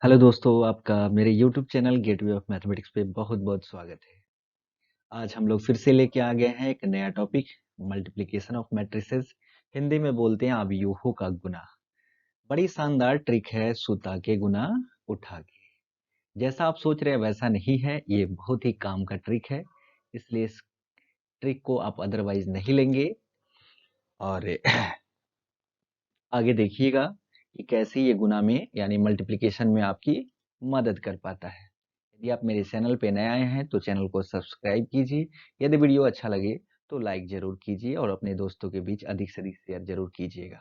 Hello दोस्तों, आपका मेरे YouTube channel gateway of mathematics पे बहुत-बहुत स्वागत है। आज हम लोग फिर से लेके आ गए हैं एक नया topic, multiplication of matrices. Hindi में बोलते हैं अवयवों का गुना। बड़ी शानदार ट्रिक है सुता के गुना उठा के। जैसा आप सोच रहे हैं वैसा नहीं है, ये बहुत ही काम का ट्रिक है। इसलिए इस ट्रिक को आप अदरवाइज नहीं लेंगे और आगे देखिएगा कि कैसे ये गुना में यानी मल्टीप्लिकेशन में आपकी मदद कर पाता है। यदि आप मेरे चैनल पे नए आए हैं तो चैनल को सब्सक्राइब कीजिए। यदि वीडियो अच्छा लगे तो लाइक जरूर कीजिए और अपने दोस्तों के बीच अधिक से अधिक शेयर जरूर कीजिएगा।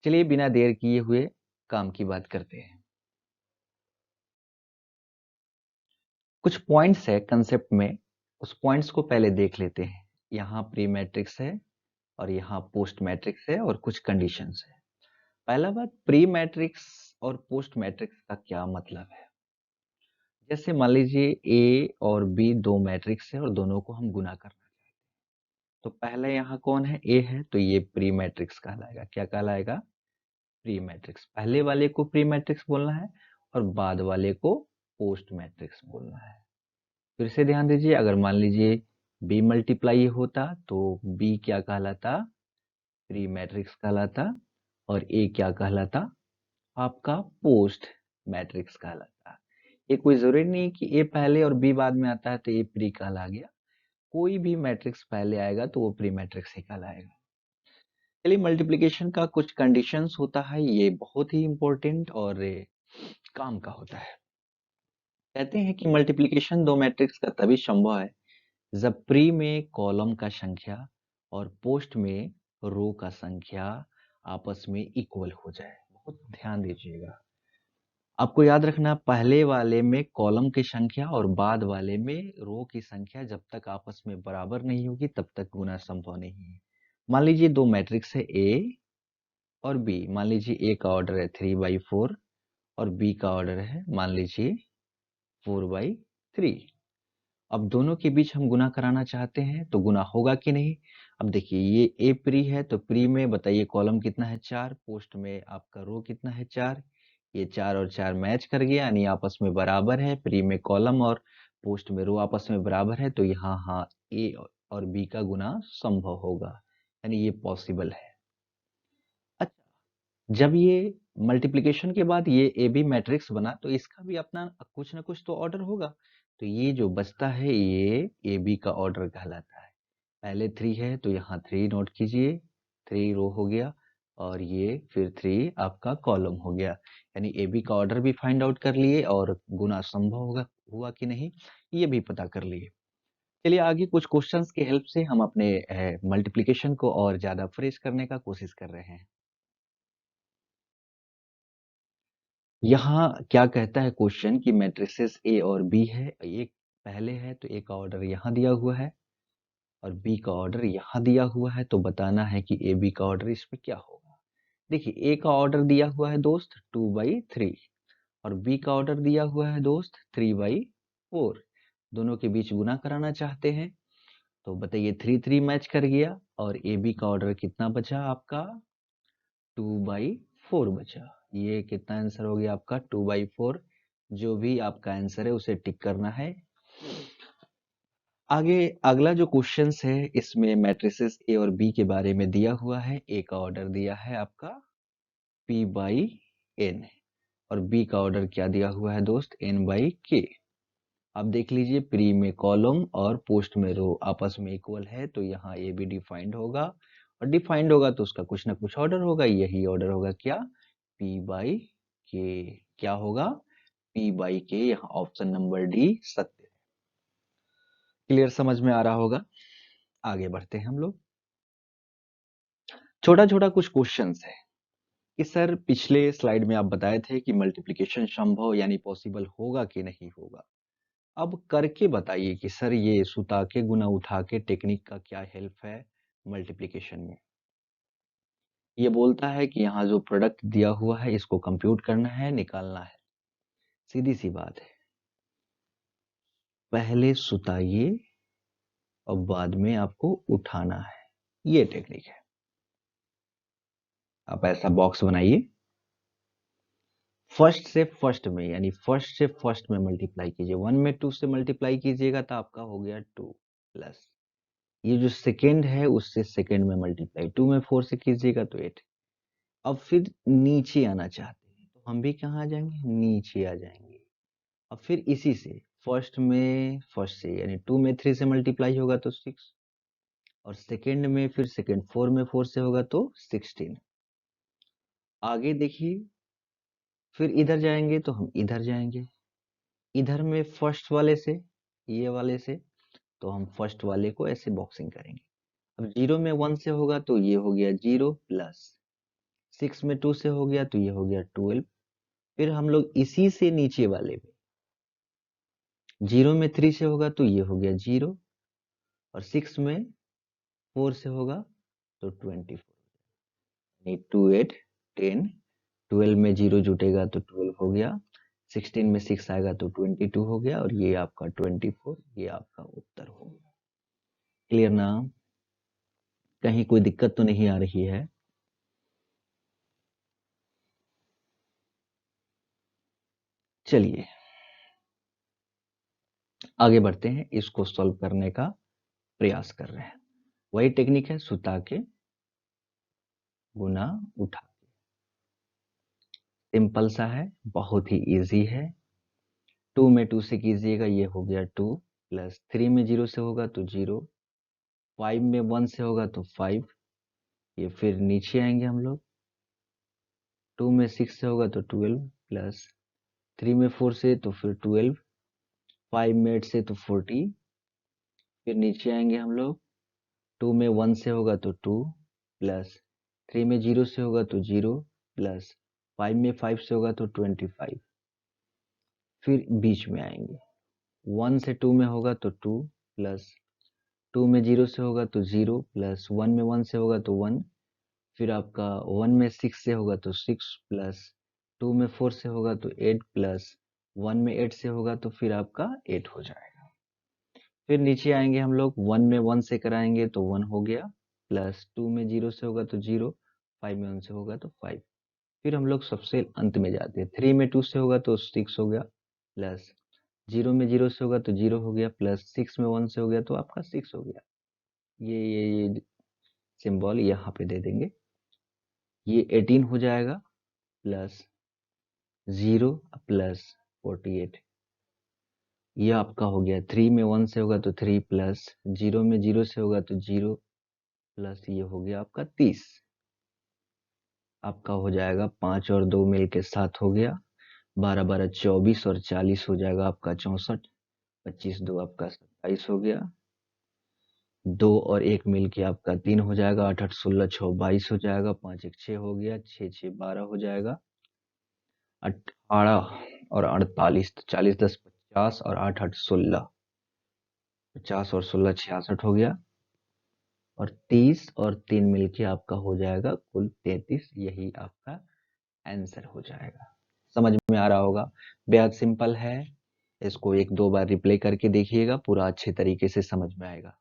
चलिए बिना देर किए हुए काम की बात करते हैं। कुछ पॉइंट्स है कंसेप्ट में, उस पॉइंट्स को पहले देख लेते हैं। यहाँ प्री मैट्रिक्स है और यहाँ पोस्ट मैट्रिक्स है और कुछ कंडीशंस है। पहला बात, प्री मैट्रिक्स और पोस्ट मैट्रिक्स का क्या मतलब है। जैसे मान लीजिए ए और बी दो मैट्रिक्स है और दोनों को हम गुना करना चाहते हैं। तो पहले यहाँ कौन है, ए है, तो ये प्री मैट्रिक्स कहलाएगा। क्या कहलाएगा? Pre matrix. पहले वाले को प्री मैट्रिक्स बोलना है और बाद वाले को पोस्ट मैट्रिक्स बोलना है। फिर से ध्यान दीजिए, अगर मान लीजिए बी मल्टीप्लाई होता तो बी क्या कहलाता? प्री मैट्रिक्स कहलाता। और ए क्या कहलाता? आपका पोस्ट मैट्रिक्स कहलाता। ये कोई जरूरी नहीं कि ए पहले और बी बाद में आता है तो ए प्री कहला गया। कोई भी मैट्रिक्स पहले आएगा तो वो प्री मैट्रिक्स ही कहलाएगा। चलिए, मल्टीप्लिकेशन का कुछ कंडीशंस होता है, ये बहुत ही इंपॉर्टेंट और काम का होता है। कहते हैं कि मल्टीप्लिकेशन दो मैट्रिक्स का तभी संभव है जब प्री में कॉलम का संख्या और पोस्ट में रो का संख्या आपस में इक्वल हो जाए। बहुत ध्यान दीजिएगा। आपको याद रखना, पहले वाले में कॉलम की संख्या और बाद वाले में रो की संख्या जब तक आपस में बराबर नहीं होगी तब तक गुना संभव नहीं है। मान लीजिए दो मैट्रिक्स है ए और बी। मान लीजिए ए का ऑर्डर है 3/4 और बी का ऑर्डर है मान लीजिए 4/3। अब दोनों के बीच हम गुना कराना चाहते हैं तो गुना होगा कि नहीं। अब देखिए, ये ए प्री है तो प्री में बताइए कॉलम कितना है 4, पोस्ट में आपका रो कितना है 4। ये 4 और 4 मैच कर गया यानी आपस में बराबर है। प्री में कॉलम और पोस्ट में रो आपस में बराबर है तो यहाँ हाँ ए और बी का गुना संभव होगा, यानी ये पॉसिबल है। अच्छा, जब ये मल्टीप्लिकेशन के बाद ये ए बी मैट्रिक्स बना तो इसका भी अपना कुछ ना कुछ तो ऑर्डर होगा। तो ये जो बचता है ये ए बी का ऑर्डर कहलाता है। पहले 3 है तो यहाँ 3 नोट कीजिए, 3 रो हो गया और ये फिर 3 आपका कॉलम हो गया। यानी ए बी का ऑर्डर भी फाइंड आउट कर लिए और गुना संभव होगा हुआ कि नहीं ये भी पता कर लिए। चलिए आगे कुछ क्वेश्चंस की हेल्प से हम अपने मल्टीप्लिकेशन को और ज्यादा फ्रेश करने का कोशिश कर रहे हैं। यहाँ क्या कहता है क्वेश्चन कि मैट्रिसेस ए और बी है, एक पहले है तो ए का ऑर्डर यहाँ दिया हुआ है और बी का ऑर्डर यहाँ दिया हुआ है, तो बताना है कि ए बी का ऑर्डर इसमें क्या होगा। देखिए, ए का ऑर्डर दिया हुआ है दोस्त 2/3 और बी का ऑर्डर दिया हुआ है दोस्त 3/4। दोनों के बीच गुना कराना चाहते हैं तो बताइए 3 मैच कर गया और ए बी का ऑर्डर कितना बचा आपका 2/4 बचा। ये कितना आंसर हो गया आपका 2/4। जो भी आपका आंसर है उसे टिक करना है। आगे अगला जो क्वेश्चन है इसमें मैट्रिसेस ए और बी के बारे में दिया हुआ है। ए का ऑर्डर दिया है आपका p/n और बी का ऑर्डर क्या दिया हुआ है दोस्त n/k। अब देख लीजिए, प्री में कॉलम और पोस्ट में रो आपस में इक्वल है तो यहाँ ए भी डिफाइंड होगा और डिफाइंड होगा तो उसका कुछ ना कुछ ऑर्डर होगा। यही ऑर्डर होगा क्या, p/k। क्या होगा, p/k। यहाँ ऑप्शन नंबर डी सत्य है। क्लियर, समझ में आ रहा होगा। आगे बढ़ते हैं हम लोग। छोटा छोटा कुछ क्वेश्चंस है कि सर पिछले स्लाइड में आप बताए थे कि मल्टीप्लिकेशन संभव यानी पॉसिबल होगा कि नहीं होगा। अब करके बताइए कि सर ये सुता के गुना उठा के टेक्निक का क्या हेल्प है मल्टीप्लिकेशन में। ये बोलता है कि यहाँ जो प्रोडक्ट दिया हुआ है इसको कंप्यूट करना है, निकालना है। सीधी सी बात है, पहले सुताइए और बाद में आपको उठाना है। ये टेक्निक है। आप ऐसा बॉक्स बनाइए, फर्स्ट से फर्स्ट में, यानी फर्स्ट से फर्स्ट में मल्टीप्लाई कीजिए। 1 में 2 से मल्टीप्लाई कीजिएगा तो आपका हो गया 2 प्लस ये जो सेकेंड है उससे सेकेंड में मल्टीप्लाई, 2 में 4 से कीजिएगा तो 8। अब फिर नीचे आना चाहते हैं तो हम भी कहाँ आ जाएंगे, नीचे आ जाएंगे। अब फिर इसी से फर्स्ट में फर्स्ट से यानी 2 में 3 से मल्टीप्लाई होगा तो 6, और सेकेंड में फिर सेकेंड 4 में 4 से होगा तो 16। आगे देखिए, फिर इधर जाएंगे तो हम इधर जाएंगे, इधर में फर्स्ट वाले से, ये वाले से, तो हम फर्स्ट वाले को ऐसे बॉक्सिंग करेंगे। अब 0 में 1 से होगा तो ये हो गया 0 प्लस 6 में 2 से हो गया तो ये हो गया 12। फिर हम लोग इसी से नीचे वाले में 0 में 3 से होगा तो ये हो गया 0, और 6 में 4 से होगा तो 24, यानी 2 8 10। 12 में 0 जुटेगा तो 12 हो गया, 16 में 6 आएगा तो 22 हो गया, और ये आपका 24, ये आपका उत्तर हो गया। क्लियर ना? कहीं कोई दिक्कत तो नहीं आ रही है? चलिए आगे बढ़ते हैं, इसको सॉल्व करने का प्रयास कर रहे हैं। वही टेक्निक है, सुता के गुना उठा के। सिंपल सा है, बहुत ही इजी है। 2 में 2 से कीजिएगा, ये हो गया 2 प्लस 3 में 0 से होगा तो 0, 5 में 1 से होगा तो 5। ये फिर नीचे आएंगे हम लोग, 2 में 6 से होगा तो 12 प्लस 3 में 4 से तो फिर 12, 5 में 8 से तो 40। फिर नीचे आएंगे हम लोग, 2 में 1 से होगा तो 2 प्लस 3 में 0 से होगा तो 0 प्लस 5 में 5 से होगा तो 25। फिर बीच में आएंगे, 1 से 2 में होगा तो 2 प्लस 2 में 0 से होगा तो 0 प्लस 1 में 1 से होगा तो 1। फिर आपका 1 में 6 से होगा तो 6 प्लस 2 में 4 से होगा तो 8 प्लस 1 में 8 से होगा तो फिर आपका 8 हो जाएगा। फिर नीचे आएंगे हम लोग, 1 में 1 से कराएंगे तो 1 हो गया, प्लस 2 में 0 से होगा तो 0, 5 में 1 से होगा तो 5। फिर हम लोग सबसे अंत में जाते हैं, 3 में 2 से होगा तो 6 हो गया, प्लस 0 में 0 से होगा तो 0 हो गया, प्लस 6 में 1 से हो गया तो आपका 6 हो गया। ये सिंबल यहाँ पे दे देंगे, ये 18 हो जाएगा, प्लस 0 प्लस 48। ये आपका हो गया, 3 में 1 से होगा तो 3 प्लस 0 में 0 से होगा तो 0 प्लस ये हो गया आपका 30। आपका हो जाएगा 5 और 2 मिल के 7 हो गया, 12 12 24 और 40 हो जाएगा आपका 64, 25 2 आपका 27 हो गया, 2 और 1 मिल के आपका 3 हो जाएगा, 8 8 16 6 22 हो जाएगा, 5 1 6 हो गया, 6 6 12 हो जाएगा, 18 और 48, 40 10 50 और 8 8 16, 50 और 16 66 हो गया, और 30 और 3 मिलके आपका हो जाएगा कुल 33। यही आपका आंसर हो जाएगा। समझ में आ रहा होगा, बेहद सिंपल है। इसको एक दो बार रिप्ले करके देखिएगा, पूरा अच्छे तरीके से समझ में आएगा।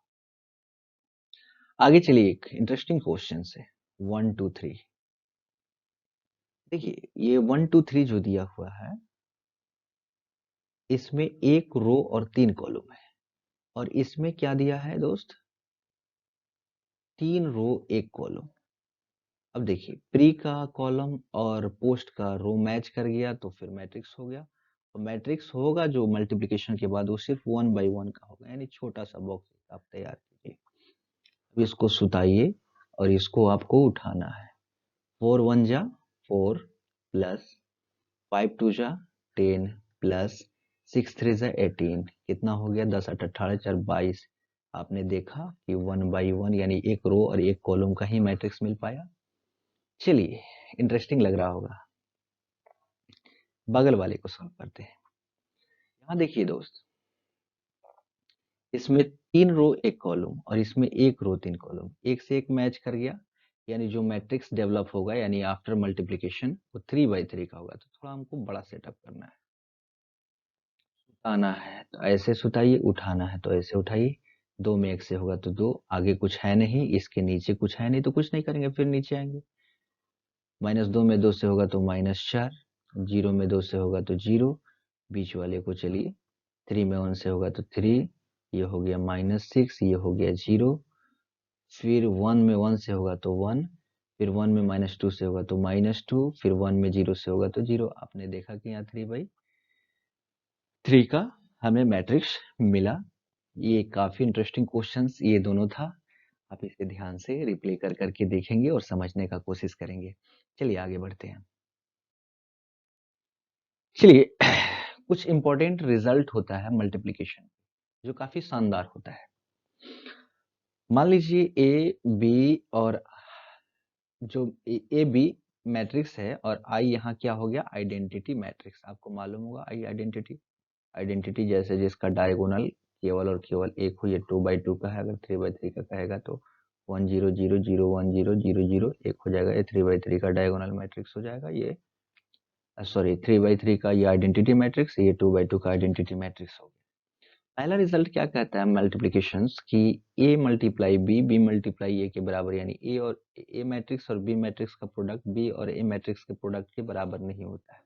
आगे चलिए, एक इंटरेस्टिंग क्वेश्चन से 1 2 3। देखिए ये 1 2 3 जो दिया हुआ है, इसमें एक रो और 3 कॉलम है, और इसमें क्या दिया है दोस्त, 3 रो 1 कॉलम। अब देखिए, प्री का कॉलम और पोस्ट का रो मैच कर गया तो फिर मैट्रिक्स हो गया, और मैट्रिक्स होगा जो मल्टीप्लिकेशन के बाद वो सिर्फ 1 बाई 1 का होगा, यानी छोटा सा बॉक्स आप तैयार कीजिए। अब इसको सुताइए और इसको आपको उठाना है। 4 1 जा 4 प्लस 5 2 जा 10 प्लस 6 3 जा 18, कितना हो गया, 10 8 18 4 22। आपने देखा कि 1 बाई 1 यानी एक रो और एक कॉलम का ही मैट्रिक्स मिल पाया। चलिए, इंटरेस्टिंग लग रहा होगा, बगल वाले को सॉल्व करते हैं। यहाँ देखिए दोस्त, इसमें 3 रो 1 कॉलम और इसमें 1 रो 3 कॉलम, एक से एक मैच कर गया, यानी जो मैट्रिक्स डेवलप होगा यानी आफ्टर मल्टीप्लिकेशन वो 3 बाई 3 का होगा। तो थोड़ा हमको बड़ा सेटअप करना है। सुताना है तो ऐसे सुताइए, उठाना है तो ऐसे उठाइए। 2 में 1 से होगा तो 2, आगे कुछ है नहीं, इसके नीचे कुछ है नहीं तो कुछ नहीं करेंगे, फिर नीचे आएंगे। -2 में 2 से होगा तो -4, 0 में 2 से होगा तो 0, बीच वाले को चलिए 3 में 1 से होगा तो 3, ये हो गया -6, ये हो गया 0, फिर 1 में 1 से होगा तो 1, फिर 1 में -2 से होगा तो -2, फिर 1 में 0 से होगा तो 0। आपने देखा कि यहाँ 3/3 का हमें मैट्रिक्स मिला। ये काफी इंटरेस्टिंग क्वेश्चंस ये दोनों था। आप इसे ध्यान से रिप्ले कर करके देखेंगे और समझने का कोशिश करेंगे। चलिए आगे बढ़ते हैं। चलिए कुछ इंपॉर्टेंट रिजल्ट होता है मल्टीप्लिकेशन जो काफी शानदार होता है। मान लीजिए ए बी और जो ए बी मैट्रिक्स है और आई यहाँ क्या हो गया आइडेंटिटी मैट्रिक्स। आपको मालूम होगा आई आइडेंटिटी जैसे जिसका डायगोनल केवल और केवल एक हो, ये 2/2 का है, अगर 3/3 का कहेगा तो 1 0 0 0 1 0 0 0 1 हो जाएगा। ये 3/3 का डायगोनल मैट्रिक्स हो जाएगा। ये सॉरी 3/3 का ये आइडेंटिटी मैट्रिक्स, ये 2/2 का आइडेंटिटी मैट्रिक्स हो गया। पहला रिजल्ट क्या कहता है मल्टीप्लिकेशंस की ए मल्टीप्लाई बी मल्टीप्लाई ए के बराबर, यानी ए और ए मैट्रिक्स और बी मैट्रिक्स का प्रोडक्ट बी और ए मैट्रिक्स के प्रोडक्ट के बराबर नहीं होता है।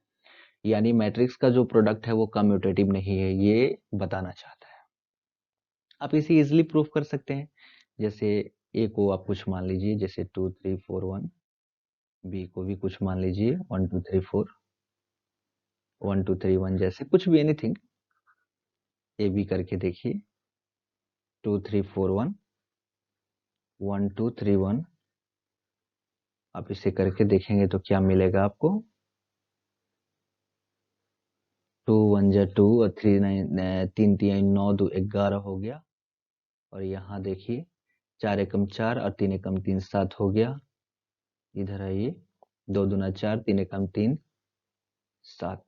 यानी मैट्रिक्स का जो प्रोडक्ट है वो कम्यूटेटिव नहीं है, ये बताना चाहता है। आप इसे इजिली प्रूफ कर सकते हैं। जैसे ए को आप कुछ मान लीजिए जैसे 2 3 4 1, बी को भी कुछ मान लीजिए 1 2 3 4 1 2 3 1, जैसे कुछ भी एनीथिंग ए बी करके देखिए 2 3 4 1 1 2 3 1। आप इसे करके देखेंगे तो क्या मिलेगा आपको 2 1 जा 2 और 3 3 3 9 2 11 हो गया। और यहाँ देखिए 4 एकम 4 और 3 एकम 3 7 हो गया। इधर आइए 2 दूना 4 3 एकम 3 7,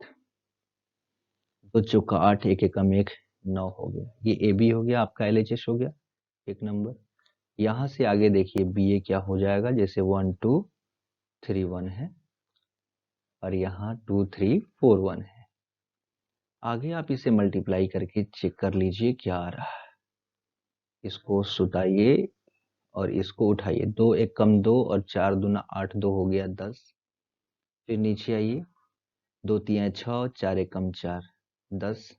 2 चौका 8 1 एकम 1 9 हो गया। ये ए बी हो गया, आपका LHS हो गया एक नंबर। यहाँ से आगे देखिए बी ए क्या हो जाएगा, जैसे 1 2 3 1 है और यहाँ 2 3 4 1 है। आगे आप इसे मल्टीप्लाई करके चेक कर लीजिए क्या आ रहा है। इसको सुटाइए और इसको उठाइए, 2 एकम 2 और 4 दूना 8 2 हो गया 10। फिर नीचे आइए 2 3 6 4 एकम 4 10।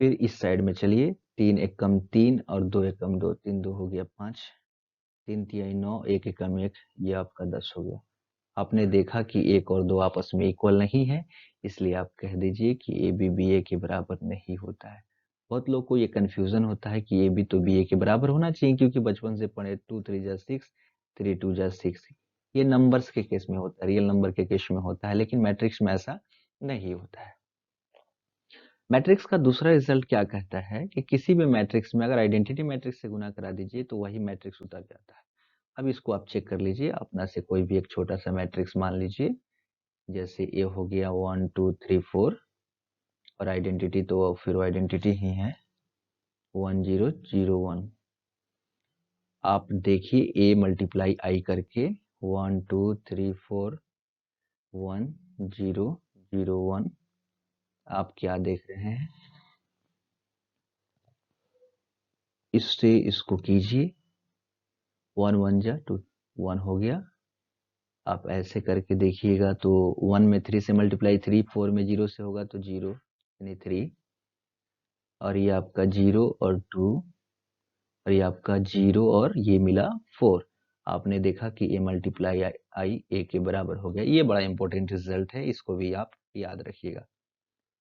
फिर इस साइड में चलिए 3 एकम 3 और 2 एकम 2 3 2 हो गया 5, 3 3 9 1 एकम 1, ये आपका 10 हो गया। आपने देखा कि 1 और 2 आपस में इक्वल नहीं है, इसलिए आप कह दीजिए कि ए बी बी ए के बराबर नहीं होता है। बहुत लोग को ये कंफ्यूजन होता है कि ए बी तो बी ए के बराबर होना चाहिए, क्योंकि बचपन से पढ़े 2 3 जा 6 3 2 जा 6, ये नंबर्स के केस में होता है, रियल नंबर के केस में होता है, लेकिन मैट्रिक्स में ऐसा नहीं होता है। मैट्रिक्स का दूसरा रिजल्ट क्या कहता है कि किसी भी मैट्रिक्स में अगर आइडेंटिटी मैट्रिक्स से गुना करा दीजिए तो वही मैट्रिक्स उतर जाता है। अब इसको आप चेक कर लीजिए, अपना से कोई भी एक छोटा सा मैट्रिक्स मान लीजिए, जैसे ए हो गया 1 2 3 4 और आइडेंटिटी तो फिर आइडेंटिटी ही है 1 0 0 1। आप देखिए ए मल्टीप्लाई आई करके 1 2 3 4 1 0 0 1, आप क्या देख रहे हैं, इससे इसको कीजिए 1 1 जा 2 1 हो गया। आप ऐसे करके देखिएगा तो 1 में 3 से मल्टीप्लाई 3, 4 में 0 से होगा तो 0 यानी 3, और ये आपका 0 और 2 और ये आपका 0 और ये मिला 4। आपने देखा कि ए मल्टीप्लाई आई ए के बराबर हो गया। ये बड़ा इंपॉर्टेंट रिजल्ट है, इसको भी आप याद रखिएगा।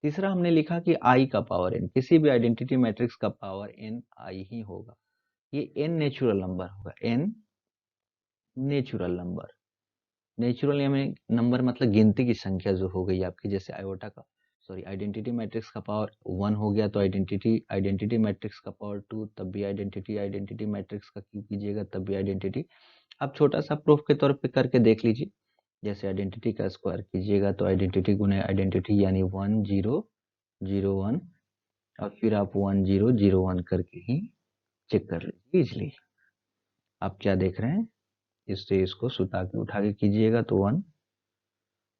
तीसरा हमने लिखा कि आई का पावर n, किसी भी आइडेंटिटी मैट्रिक्स का पावर n आई ही होगा। ये n नेचुरल नंबर होगा, n नेचुरल नंबर। नेचुरल यानी नंबर मतलब गिनती की संख्या जो हो गई आपकी, जैसे आयोटा का सॉरी आइडेंटिटी मैट्रिक्स का पावर 1 हो गया तो आइडेंटिटी मैट्रिक्स का पावर 2, तब भी आइडेंटिटी मैट्रिक्स का क्यों कीजिएगा, तब भी आइडेंटिटी। आप छोटा सा प्रूफ के तौर पे करके देख लीजिए, जैसे आइडेंटिटी का स्क्वायर कीजिएगा तो आइडेंटिटी गुने आइडेंटिटी यानी 1 0 0 1, और फिर आप 1 0 0 1 करके ही चेक कर लीजिए इजली। आप क्या देख रहे हैं, इससे इसको सुता के उठा के कीजिएगा तो 1,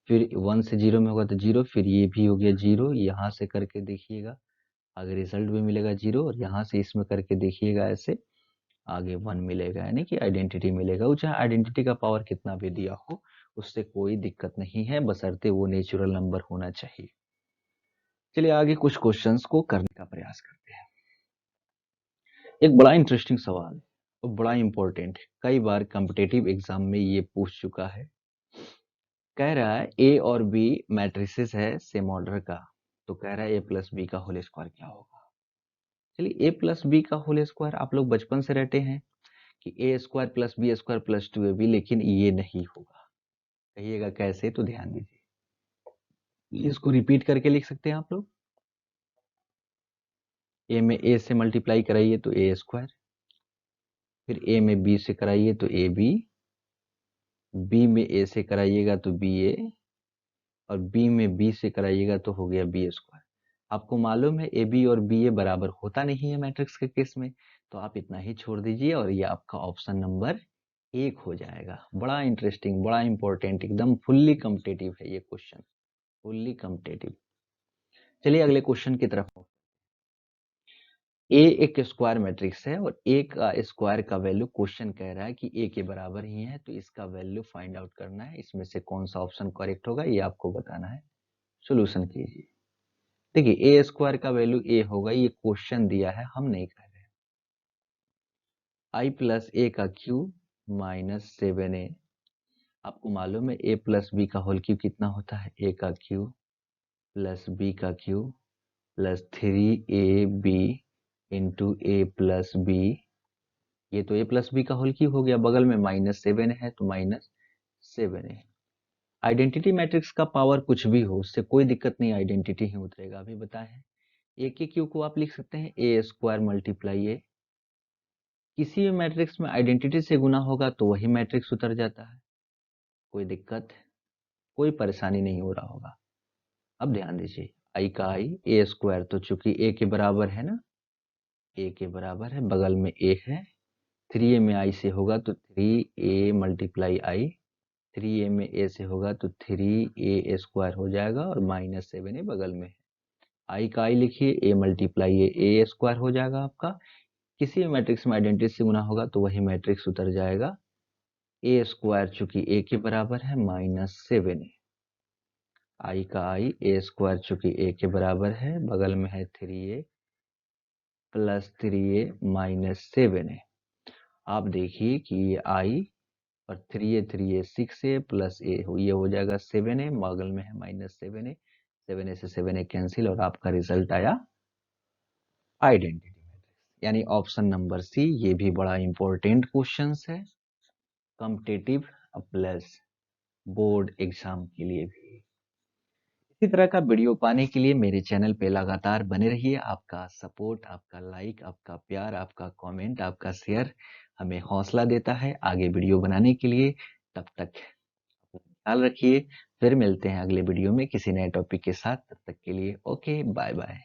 फिर 1 से 0 में होगा तो 0, फिर ये भी हो गया 0, यहाँ से करके देखिएगा आगे रिजल्ट भी मिलेगा 0, और यहाँ से इसमें करके देखिएगा ऐसे आगे 1 मिलेगा, यानी कि आइडेंटिटी मिलेगा। वो चाहे आइडेंटिटी का पावर कितना भी दिया हो, उससे कोई दिक्कत नहीं है, बशर्ते वो नेचुरल नंबर होना चाहिए। चलिए आगे कुछ क्वेश्चंस को करने का प्रयास करते हैं। एक बड़ा इंटरेस्टिंग सवाल है और बड़ा इंपॉर्टेंट है, कई बार कॉम्पिटिटिव एग्जाम में ये पूछ चुका है। कह रहा है ए और बी मैट्रिसेस है सेम ऑर्डर का, तो कह रहा है ए प्लस बी का होल स्क्वायर क्या होगा। चलिए ए प्लस बी का होल स्क्वायर आप लोग बचपन से रहते हैं कि A square plus B square plus 2ab, लेकिन ये नहीं होगा। कहिएगा कैसे, तो ध्यान दीजिए। इसको रिपीट करके लिख सकते हैं आप लोग। ए में ए से मल्टीप्लाई कराइए तो ए स्क्वायर, फिर ए में बी से कराइए तो ए बी में ए से कराइएगा तो बी ए, और बी में बी से कराइएगा तो हो गया बी स्क्वायर। आपको मालूम है ए बी और बी ए बराबर होता नहीं है मैट्रिक्स के केस में, तो आप इतना ही छोड़ दीजिए और ये आपका ऑप्शन नंबर 1 हो जाएगा। बड़ा इंटरेस्टिंग, बड़ा इंपॉर्टेंट, एकदम फुल्ली कॉम्पिटिटिव है ये क्वेश्चन, फुल्ली कॉम्पिटिटिव। चलिए अगले क्वेश्चन की तरफ। ए एक स्क्वायर मैट्रिक्स है और ए का स्क्वायर का वैल्यू क्वेश्चन कह रहा है कि ए के बराबर ही है, तो इसका वैल्यू फाइंड आउट करना है। इसमें से कौन सा ऑप्शन करेक्ट होगा ये आपको बताना है। सोल्यूशन कीजिए। देखिए ए स्क्वायर का वैल्यू ए होगा, ये क्वेश्चन दिया है, हम नहीं कह रहे। आई प्लस ए का क्यूब माइनस 7a। आपको मालूम है ए प्लस बी का होल क्यूब कितना होता है, ए का क्यूब प्लस बी का क्यूब प्लस 3ab इंटू ए प्लस बी। ये तो ए प्लस बी का होल क्यूब हो गया, बगल में -7 है तो -7a। आइडेंटिटी मैट्रिक्स का पावर कुछ भी हो, उससे कोई दिक्कत नहीं, आइडेंटिटी ही उतरेगा। अभी बताए हैं ए के क्यू को आप लिख सकते हैं ए स्क्वायर मल्टीप्लाई ए। किसी भी मैट्रिक्स में आइडेंटिटी से गुना होगा तो वही मैट्रिक्स उतर जाता है, कोई दिक्कत, कोई परेशानी नहीं हो रहा होगा। अब ध्यान दीजिए, आई का आई ए स्क्वायर, तो चूंकि ए के बराबर है ना, ए के बराबर है, बगल में ए है, 3a में आई से होगा तो 3a मल्टीप्लाई आई, 3a में a से होगा तो 3a स्क्वायर हो जाएगा और -7a बगल में है। आई का आई लिखिए, a मल्टीप्लाई a स्क्वायर हो जाएगा आपका। किसी भी मैट्रिक्स में आइडेंटिटी से गुना होगा तो वही मैट्रिक्स उतर जाएगा। a स्क्वायर चूंकि a के बराबर है -7a, आई का आई a स्क्वायर चूंकि a के बराबर है, बगल में है 3a प्लस 3a -7a। आप देखिए कि ये आई और 3a 6a प्लस a ये हो जाएगा 7a, बगल में है -7a, 7a से 7a कैंसिल और आपका रिजल्ट आया आइडेंटिटी मैट्रिक्स, यानी ऑप्शन नंबर सी। ये भी बड़ा इंपॉर्टेंट क्वेश्चन है कॉम्पिटिटिव प्लस बोर्ड एग्जाम के लिए भी। इसी तरह का वीडियो पाने के लिए मेरे चैनल पे लगातार बने रहिए। आपका सपोर्ट, आपका लाइक, आपका प्यार, आपका कमेंट, आपका शेयर हमें हौसला देता है आगे वीडियो बनाने के लिए। तब तक ख्याल रखिए, फिर मिलते हैं अगले वीडियो में किसी नए टॉपिक के साथ। तब तक के लिए ओके, बाय बाय।